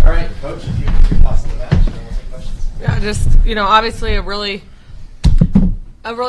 All right, Coach, if you have your thoughts on the match, and we'll take questions. Yeah, just obviously a really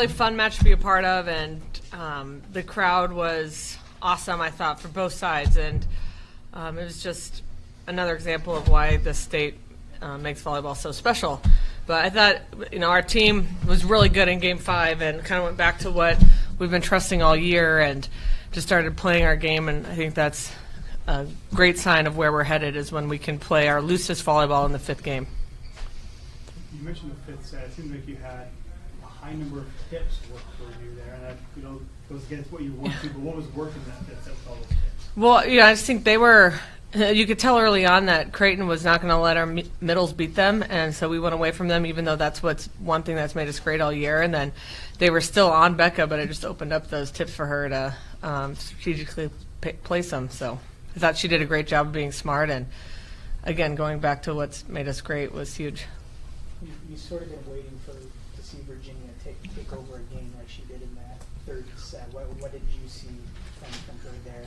fun match to be a part of, and the crowd was awesome. I thought for both sides, and it was just another example of why the state makes volleyball so special. But I thought our team was really good in Game 5, and kind of went back to what we've been trusting all year, and just started playing our game. And I think that's a great sign of where we're headed, is when we can play our loosest volleyball in the 5th game. You mentioned the 5th set. It seems like you had a high number of tips work for you there, and that goes against what you want to. But what was working that 5th set with all those tips? Well, I just think they were. You could tell early on that Creighton was not going to let our middles beat them, and so we went away from them, even though that's one thing that's made us great all year. And then they were still on Becca, but it just opened up those tips for her to strategically place them. So I thought she did a great job of being smart, and again, going back to what's made us great was huge. You sort of been waiting to see Virginia take over a game like she did in that 3rd set. What did you see from her there and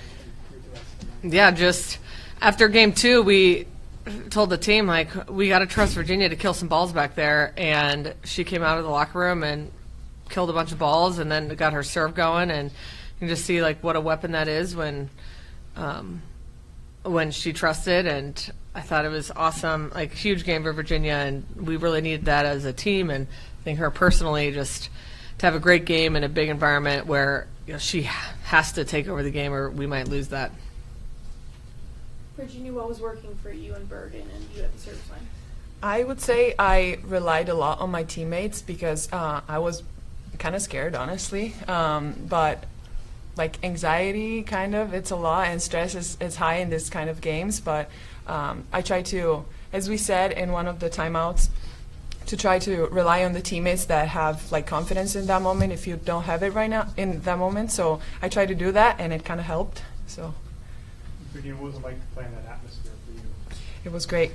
through the rest of the match? Yeah, just after Game 2, we told the team, we got to trust Virginia to kill some balls back there, and she came out of the locker room and killed a bunch of balls, and then got her serve going, and you can just see what a weapon that is when she trusted. And I thought it was awesome, huge game for Virginia, and we really needed that as a team. And I think her personally, just to have a great game in a big environment where she has to take over the game, or we might lose that. Virginia, what was working for you in Bergen and you at the service line? I would say I relied a lot on my teammates because I was kind of scared, honestly. But anxiety, it's a lot, and stress is high in this kind of games. But I try to, as we said in one of the timeouts, to try to rely on the teammates that have confidence in that moment if you don't have it right now in that moment. So I try to do that, and it kind of helped. So. Virginia, what was it like to play in that atmosphere for you? It was great.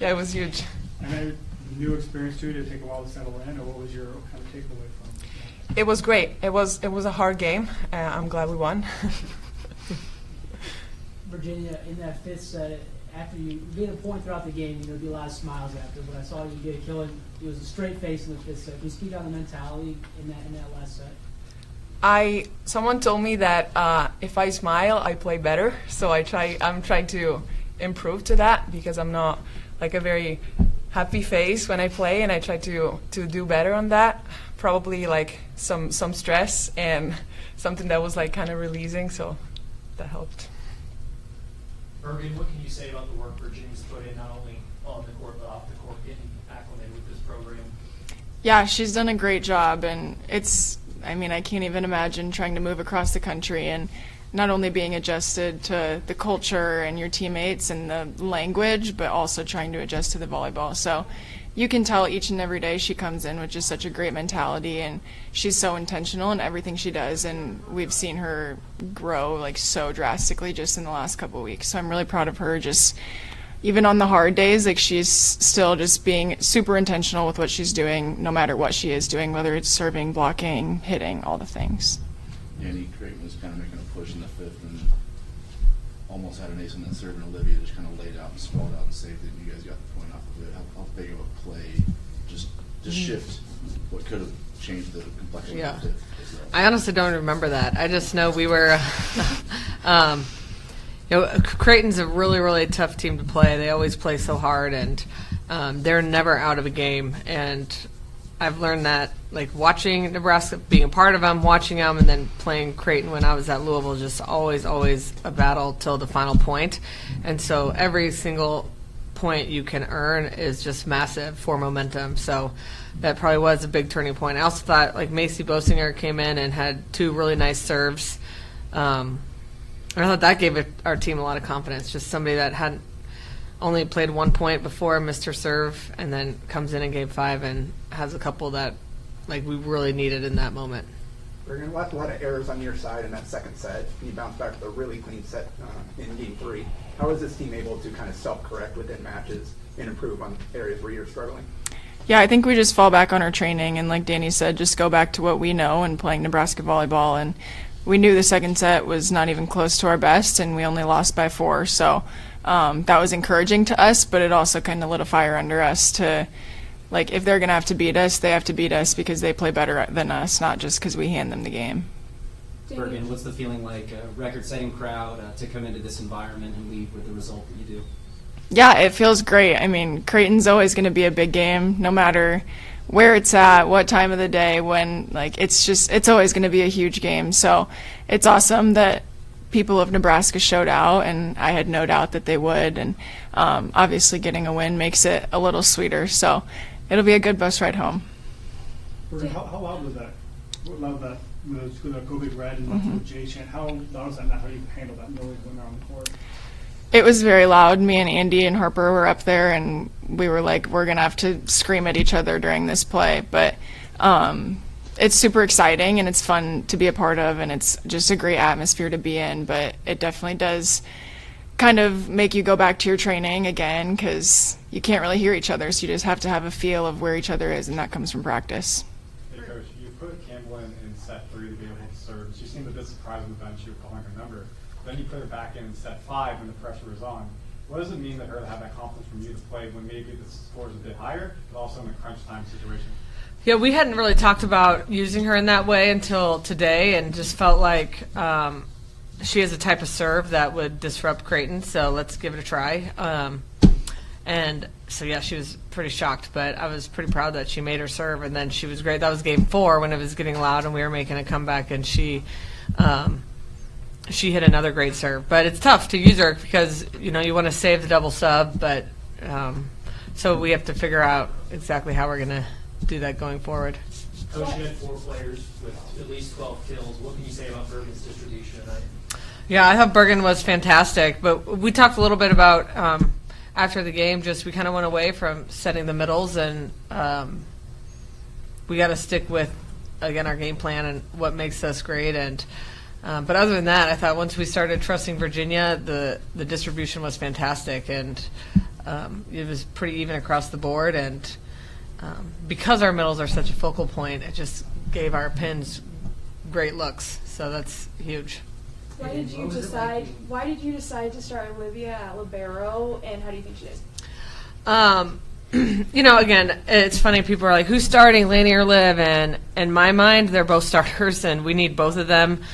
Yeah, it was huge. And a new experience too, did it take a while to settle in, or what was your kind of takeaway from it? It was great. It was a hard game. I'm glad we won. Virginia, in that 5th set, after you get a point throughout the game, there'd be a lot of smiles after. But I saw you get a kill, and it was a straight face in the 5th set. Can you speak on the mentality in that last set? Someone told me that if I smile, I play better. So I'm trying to improve to that, because I'm not a very happy face when I play, and I try to do better on that. Probably some stress and something that was kind of releasing, so that helped. Bergen, what can you say about the work Virginia's put in, not only on the court but off the court, getting acclimated with this program? Yeah, she's done a great job, and I can't even imagine trying to move across the country and not only being adjusted to the culture and your teammates and the language, but also trying to adjust to the volleyball. So you can tell each and every day she comes in with just such a great mentality, and she's so intentional in everything she does, and we've seen her grow so drastically just in the last couple of weeks. So I'm really proud of her, just even on the hard days, she's still just being super intentional with what she's doing, no matter what she is doing, whether it's serving, blocking, hitting, all the things. Andy Creighton was kind of making a push in the 5th and almost had an ace on that serve, and Olivia just kind of laid out and swallowed out and saved it, and you guys got the point off of it. How big of a play just to shift what could have changed the complexion of the 5th? I honestly don't remember that. I just know we were Creighton's a really, really tough team to play. They always play so hard, and they're never out of a game. And I've learned that, watching Nebraska, being a part of them, watching them, and then playing Creighton when I was at Louisville, just always a battle till the final point. And so every single point you can earn is just massive for momentum. So that probably was a big turning point. I also thought, Macy Bosinger came in and had 2 really nice serves. I thought that gave our team a lot of confidence. Just somebody that hadn't only played 1 point before, missed her serve, and then comes in Game 5 and has a couple that we really needed in that moment. We're going to have a lot of errors on your side in that 2nd set. You bounced back with a really clean set in Game 3. How is this team able to kind of self-correct within matches and improve on areas where you're struggling? Yeah, I think we just fall back on our training, and like Danny said, just go back to what we know and playing Nebraska volleyball. And we knew the 2nd set was not even close to our best, and we only lost by 4. So that was encouraging to us, but it also kind of lit a fire under us to, like, if they're going to have to beat us, they have to beat us because they play better than us, not just because we hand them the game. Bergen, what's the feeling like, a record-setting crowd, to come into this environment and leave with the result that you do? Yeah, it feels great. I mean, Creighton's always going to be a big game, no matter where it's at, what time of the day, when, like, it's always going to be a huge game. So it's awesome that people of Nebraska showed out, and I had no doubt that they would. And obviously getting a win makes it a little sweeter. So it'll be a good bus ride home. How loud was that? What loud that? With the Go Big Red and the J chant, how loud is that now? How do you handle that noise when they're on the court? It was very loud. Me and Andy and Harper were up there, and we were like, we're going to have to scream at each other during this play. But it's super exciting, and it's fun to be a part of, and it's just a great atmosphere to be in. But it definitely does kind of make you go back to your training again, because you can't really hear each other, so you just have to have a feel of where each other is, and that comes from practice. Hey, Coach, you put Campbell in set 3 to be able to serve. She seemed a bit surprised on the bench. You were calling her number. Then you put her back in set 5 when the pressure was on. What does it mean to her to have that confidence from you to play when maybe the score is a bit higher, but also in a crunch time situation? Yeah, we hadn't really talked about using her in that way until today, and just felt like she has a type of serve that would disrupt Creighton, so let's give it a try. And so, yeah, she was pretty shocked, but I was pretty proud that she made her serve, and then she was great. That was game 4 when it was getting loud and we were making a comeback, and she hit another great serve. But it's tough to use her because, you know, you want to save the double sub, but so we have to figure out exactly how we're going to do that going forward. Coach, you had 4 players with at least 12 kills. What can you say about Bergen's distribution tonight? Yeah, I thought Bergen was fantastic, but we talked a little bit about after the game, just we kind of went away from setting the middles, and we got to stick with, again, our game plan and what makes us great. And but other than that, I thought once we started trusting Virginia, the distribution was fantastic, and it was pretty even across the board. And because our middles are such a focal point, it just gave our pins great looks. So that's huge. Why did you decide to start Olivia at libero, and how do you think she is? You know, again, it's funny. People are like, "Who's starting, Laney or Liv?" And in my mind, they're both starters, and we need both of them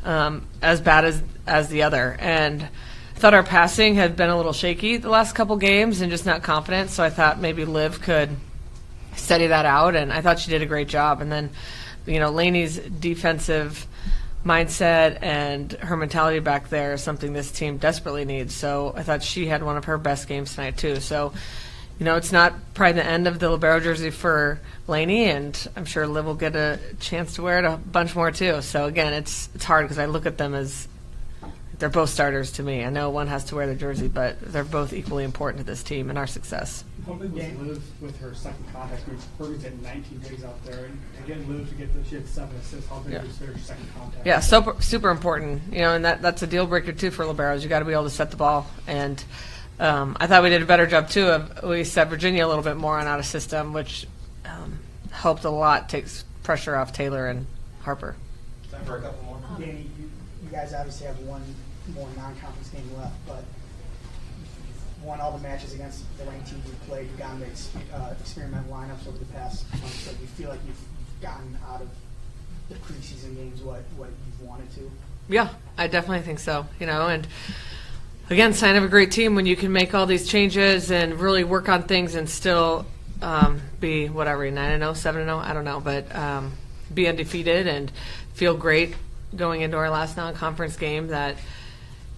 as bad as the other. And I thought our passing had been a little shaky the last couple games, and just not confident. So I thought maybe Liv could steady that out, and I thought she did a great job. And then, you know, Laney's defensive mindset and her mentality back there is something this team desperately needs. So I thought she had one of her best games tonight too. So, you know, it's not probably the end of the libero jersey for Laney, and I'm sure Liv will get a chance to wear it a bunch more too. So again, it's hard because I look at them as they're both starters to me. I know one has to wear the jersey, but they're both equally important to this team and our success. How big was Liv with her second contact? I mean, Bergen's at 19 days out there, and again, Liv to get she had 7 assists. How big was her second contact? Yeah, super important. You know, and that's a deal breaker too for liberos. You got to be able to set the ball. And I thought we did a better job too of we set Virginia a little bit more on out of system, which helped a lot. Takes pressure off Taylor and Harper. Time for a couple more. Danny, you guys obviously have one more non-conference game left, but you've won all the matches against the ranked teams you've played. You've gotten the experimental lineups over the past month, so you feel like you've gotten out of the preseason games what you've wanted to? Yeah, I definitely think so. You know, and again, sign of a great team when you can make all these changes and really work on things and still be whatever 9-0, 7-0, I don't know, but be undefeated and feel great going into our last non-conference game that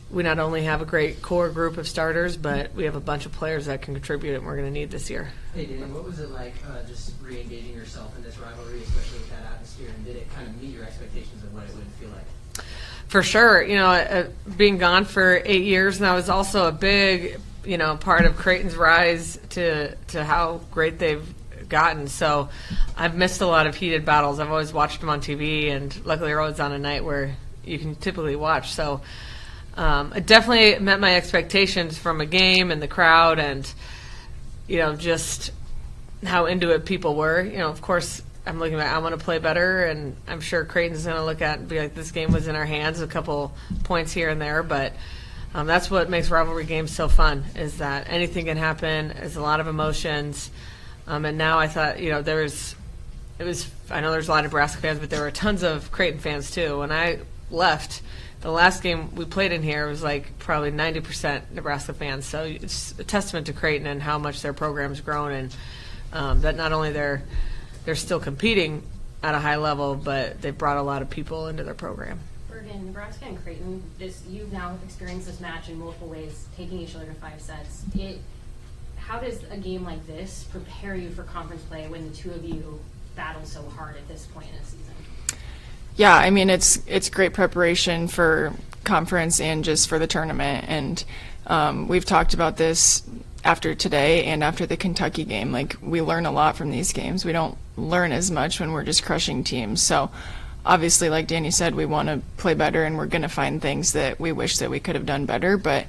we not only have a great core group of starters, but we have a bunch of players that can contribute and we're going to need this year. Hey, Danny, what was it like just re-engaging yourself in this rivalry, especially with that atmosphere, and did it kind of meet your expectations of what it would feel like? For sure. You know, being gone for 8 years, and I was also a big, you know, part of Creighton's rise to how great they've gotten. So I've missed a lot of heated battles. I've always watched them on TV, and luckily they're always on a night where you can typically watch. So it definitely met my expectations from a game and the crowd and, you know, just how into it people were. You know, of course, I'm looking at I want to play better, and I'm sure Creighton's going to look at and be like, this game was in our hands, a couple points here and there, but That's what makes rivalry games so fun, is that anything can happen. There's a lot of emotions. And now I thought, I know there's a lot of Nebraska fans, but there were tons of Creighton fans too. When I left, the last game we played in here was like probably 90% Nebraska fans. So it's a testament to Creighton and how much their program's grown, and that not only they're still competing at a high level, but they've brought a lot of people into their program. Bergen, Nebraska and Creighton, you've now experienced this match in multiple ways, taking each other to 5 sets. How does a game like this prepare you for conference play when the two of you battle so hard at this point in the season? Yeah, I mean, it's great preparation for conference and just for the tournament. And we've talked about this after today and after the Kentucky game. Like, we learn a lot from these games. We don't learn as much when we're just crushing teams. So obviously, like Danny said, we want to play better, and we're going to find things that we wish that we could have done better. But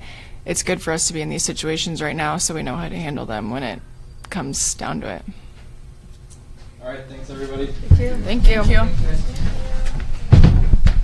it's good for us to be in these situations right now so we know how to handle them when it comes down to it. All right, thanks everybody. Thank you.